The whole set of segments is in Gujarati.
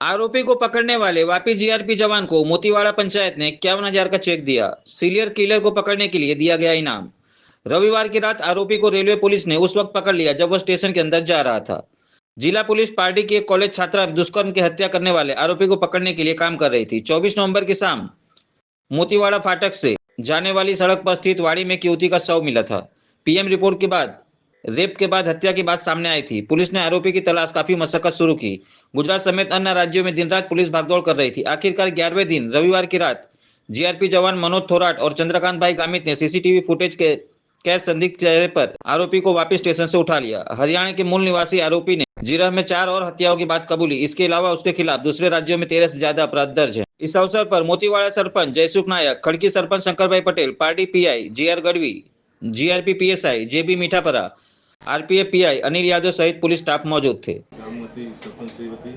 आरोपी को पकड़ने वाले वापी जीआरपी जवान को मोतीवाड़ा पंचायत ने 51,000 का चेक दिया। सीरियल किलर को पकड़ने के लिए दिया गया इनाम। रविवार की रात आरोपी को रेलवे पुलिस ने उस वक्त पकड़ लिया जब वह स्टेशन के अंदर जा रहा था। जिला पुलिस पार्टी की एक कॉलेज छात्रा दुष्कर्म की हत्या करने वाले आरोपी को पकड़ने के लिए काम कर रही थी। 24 नवंबर की शाम मोतीवाड़ा फाटक से जाने वाली सड़क पर स्थित वाड़ी में एक युवती का शव मिला था। पीएम रिपोर्ट के बाद रेप के बाद हत्या की बात सामने आई थी। पुलिस ने आरोपी की तलाश काफी मशक्कत शुरू की। गुजरात समेत अन्य राज्यों में दिन रात पुलिस भागदौड़ कर रही थी। आखिरकार 11वें दिन रविवार की रात जीआरपी जवान मनोज थोराट और चंद्रकांत भाई गामित ने सीसीटीवी फुटेज के कैद संदिग्ध चेहरे पर आरोपी को वापस स्टेशन से उठा लिया। हरियाणा के मूल निवासी आरोपी ने जीरह में 4 और हत्याओं की बात कबूली। इसके अलावा उसके खिलाफ दूसरे राज्यों में 13 से ज्यादा अपराध दर्ज है। इस अवसर पर मोतीवाड़ा सरपंच जयसुख नायक, खड़की सरपंच शंकरभाई पटेल, पार्टी PI GR Gadhvi, GRP PSI JB Mithapara, RPF PI Anil Yadav सहित पुलिस स्टाफ मौजूद थे। સરપંચ શ્રી વતી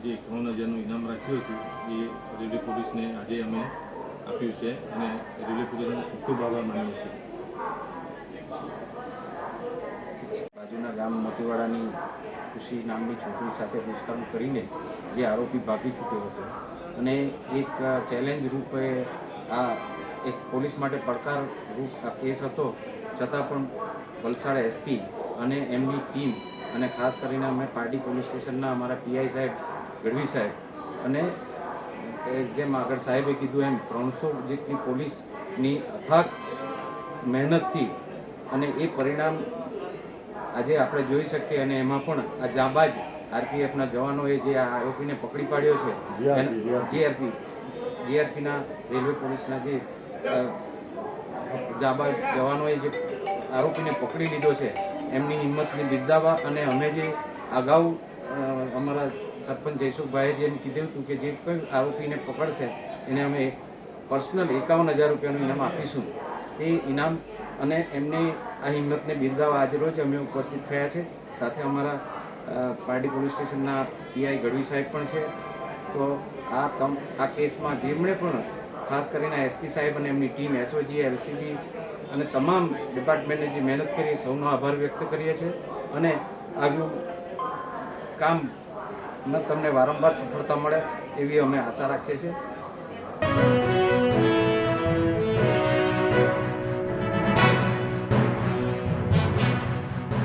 જે 51,000નું ઇનામ રાખ્યું હતું એ રેલવે પોલીસને આજે અમે આપ્યું છે અને રેલવે પોલીસનો ખૂબ ખૂબ આભાર માનીએ છીએ। બાજુના ગામ મોતીવાડાની ખુશી નામની છોકરી સાથે દુષ્કર્મ કરીને જે આરોપી ભાગી ચૂક્યો હતો અને એક ચેલેન્જ રૂપે આ એક પોલીસ માટે પડકાર રૂપ આ કેસ હતો, છતાં પણ વલસાડ એસપી અને એમની ટીમ અને ખાસ કરીને અમે પાર્ટી પોલીસ સ્ટેશનના અમારા પીઆઈ સાહેબ, ગઢવી સાહેબ અને જેમ આગળ સાહેબે કીધું એમ 300 જેટલી પોલીસની અથાગ મહેનતથી અને એ પરિણામ આજે આપણે જોઈ શકીએ અને એમાં પણ આ જાબાજ આરપીએફના જવાનોએ જે આ આરોપીને પકડી પાડ્યો છે, જીઆરપીના રેલવે પોલીસના જે જાબાજ જવાનોએ જે આરોપીને પકડી લીધો છે એમની હિંમતને બિરદાવવા અને અમે જે અગાઉ અમારા સરપંચ જયસુખભાઈએ જેમ કીધું હતું કે જે કોઈ આરોપીને પકડશે એને અમે પર્સનલ 51,000 રૂપિયાનું ઇનામ આપીશું, તે ઇનામ અને એમની આ હિંમતને બિરદાવવા આજે રોજ અમે ઉપસ્થિત થયા છે। સાથે અમારા પાર્ટી પોલીસ સ્ટેશનના પીઆઈ ગઢવી સાહેબ પણ છે। તો આ કેસમાં જેમણે પણ ખાસ કરીને એસપી સાહેબ અને એમની ટીમ, એસઓજી, એલસીબી અને તમામ ડિપાર્ટમેન્ટને જે મહેનત કરી સૌનો આભાર વ્યક્ત કરીએ છીએ અને આગલું કામ તમને વારંવાર સફળતા મળે એવી અમે આશા રાખીએ છીએ।